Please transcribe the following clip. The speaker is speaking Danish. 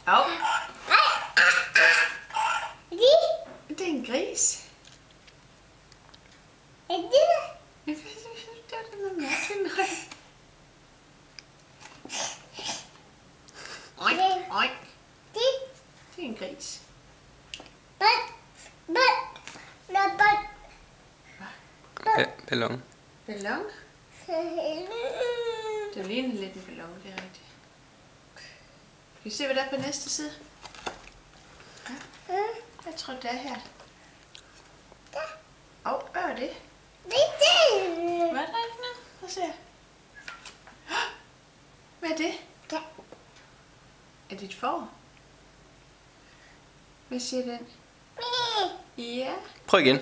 Au. Det er en gris. Er det? Det er noget mærkeligt. Oink. Det er en gris. Ballon. Ballon? Det ligner lidt en ballon, det er rigtigt. Kan I se, hvad der er på næste side? Ja. Jeg tror, det er her. Hvad er det? Hvad er det for noget? Prøv at se. Hvad er det? Er det et får? Hvad siger den? Ja. Prøv igen.